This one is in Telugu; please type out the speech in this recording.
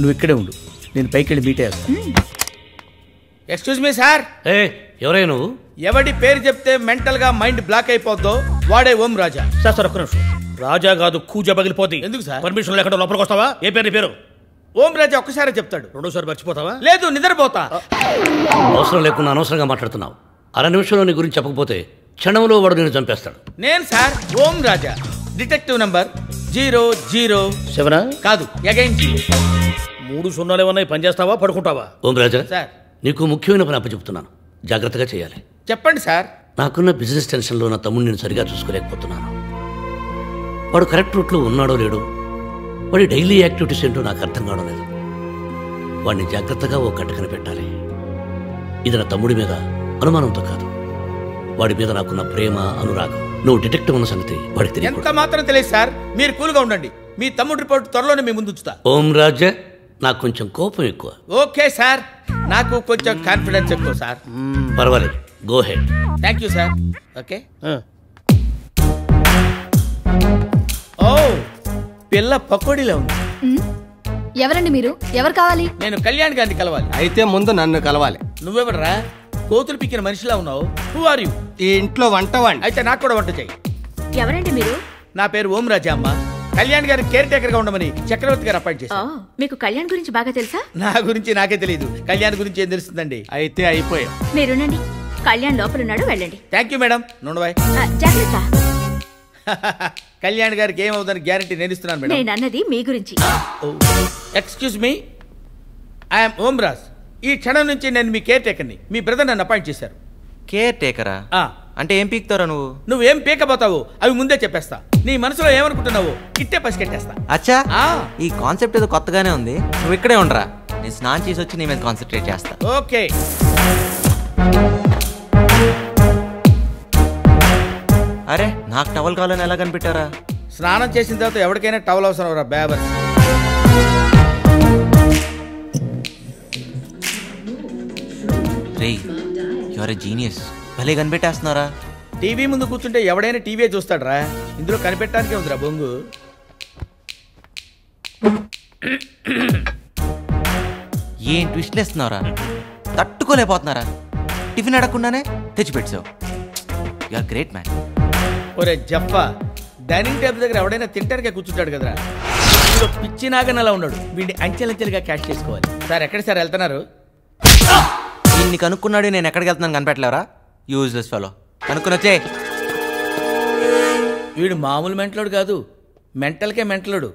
నువ్వు ఇక్కడే ఉండు, నేను పైకి వెళ్ళి మీట్ అయ్యాను. Excuse me sir. ఎవరై నువ్వు? ఎవడి పేరు చెప్తే మెంటల్ గా మైండ్ బ్లాక్ అయిపోద్దో వాడే ఓం రాజా. సార్ ఒక్క నిమిషం. రాజా కాదు, కూజ పగిలిపోద్ది. ఎందుకు సార్? పర్మిషన్ లేకుండా లోపలికి వస్తావా? ఏ పేరు నీ పేరు? ఓం రాజా ఒక్కసారి చెప్తాడు. రెండోసారి మర్చిపోతావా? లేదు, నిద్రపోతా. అవసరం లేకుండా అనవసరంగా మాట్లాడుతున్నావు. అర నిమిషంలో నీ గురించి చెప్పకపోతే క్షణంలో వాడు నేను చంపేస్తాడు. నేను సార్ ఓం రాజా, డిటెక్టివ్ నంబర్ 007 కాదు, అగైన్ 3 సున్నాలు ఏమన్నా పనిచేస్తావా, పడుకుంటావా? ఓం రాజా సార్, నీకు ముఖ్యమైన పని అప్పచెప్తున్నాను, జాగ్రత్తగా చేయాలి. చెప్పండి సార్. నాకున్న బిజినెస్ టెన్షన్లో నా తమ్ముడిని నేను సరిగా చూసుకోలేకపోతున్నాను. వాడు కరెక్ట్ రూట్లో ఉన్నాడో లేడో, వాడి డైలీ యాక్టివిటీస్ ఏంటో నాకు అర్థం కావడం లేదు. వాడిని జాగ్రత్తగా ఓ కట్టకన పెట్టాలి. ఇది నా తమ్ముడి మీద అనుమానంతో కాదు, వాడి మీద నాకున్న ప్రేమ, అనురాగం. నువ్వు డిటెక్టివ్ ఉన్న సంగతి వాడికి తెలియదు. ఎంత మాత్రం తెలియదు సార్. మీరు కూల్గా ఉండండి. మీ తమ్ముడు రిపోర్ట్ త్వరలోనే మీ ముందు ఉంచుతా. ఓం రాజా, నాకు కొంచెం కోపం ఎక్కువ. ఓకే సార్, నాకు కొంచెం కాన్ఫిడెన్స్ ఎక్కువ సార్. పర్వాలేదు, go ahead. Thank you sir. Okay. ఓ, పిల్ల పకోడీలో ఉంది. ఎవరండి మీరు? ఎవరు కావాలి? నేను కళ్యాణ్ గారిని కలవాలి. అయితే ముందు నన్ను కలవాలి. నువ్వెవడరా? కోతులు పిక్కిన మనిషిలా ఉన్నావు. Who are you? ఈ ఇంట్లో వంటవాణ్ణి. అయితే నాకు కూడా వంట చెయ్యి. ఎవరండి మీరు? నా పేరు ఓం రాజా అమ్మ. కళ్యాణ్ గారి కేర్ టేకర్ గా ఉండమని చక్రవర్తి గారు అపాయింట్ చేశారు. మీకు కళ్యాణ్ గురించి బాగా తెలుసా? నా గురించి నాకే తెలియదు, కళ్యాణ్ గురించి ఏం తెలుస్తుందండి? అయితే అయిపోయాం. మీరునండి, కళ్యాణ్ లోపలున్నాడు, వెళ్ళండి. Thank you madam. నుండబాయ్. జాగ్రత్త. కళ్యాణ్ గారికి ఏమవుతుందని గ్యారంటీ నేను ఇస్తున్నాను మేడం. నేను అన్నది మీ గురించి. ఎక్స్క్యూజ్ మీ, ఐఎమ్ ఓం రాజ్. ఈ క్షణం నుంచి నేను మీ కేర్ టేకర్ని. మీ బ్రదర్ నన్ను అపాయింట్ చేశారు. కేర్ టేకరా? అంటే ఏం పీక్తారా నువ్వు? నువ్వేం పీకపోతావు అవి ముందే చెప్పేస్తా. నీ మనసులో ఏమనుకుంటున్నావు ఇట్టే పసికెట్టేస్తా. అచ్చా, ఈ కాన్సెప్ట్ ఏదో కొత్తగానే ఉంది. నువ్వు ఇక్కడే ఉండరా, నేను స్నానం చేసి వచ్చి నీ మీద కాన్సన్ట్రేట్ చేస్తా. ఓకే. అరే, నాకు టవల్ కావాలని ఎలా కనిపెట్టారా? స్నానం చేసిన తర్వాత ఎవరికైనా టవల్ అవసరం రా బేబర్. రే, యు ఆర్ ఎ జీనియస్. భలే కనిపెట్టేస్తున్నారా. టీవీ ముందు కూర్చుంటే ఎవడైనా టీవీ చూస్తాడరా. ఇందులో కనిపెట్టడానికే ఉందిరా బొంగు. ఏం ట్విస్ట్లు వేస్తున్నారా? తట్టుకోలేకపోతున్నారా? టిఫిన్ అడగకుండానే తెచ్చిపెట్టావు. You are great man. ఒరే జప్పా, డైనింగ్ టేబుల్ దగ్గర ఎవడైనా తింటానికే కూర్చుంటాడు కదరా. ఇందులో పిచ్చి నాగనలా ఉన్నాడు. వీడిని అంచెలంచెలుగా క్యాష్ చేసుకోవాలి. సార్ ఎక్కడ సార్ వెళ్తున్నారు? దీన్ని కనుక్కున్నాడు, నేను ఎక్కడికి వెళ్తున్నాను కనిపెట్టలేవరా? Useless fellow. కనుక్కునొచ్చే. వీడు మామూలు మెంటలోడు కాదు, మెంటల్కే మెంటలోడు.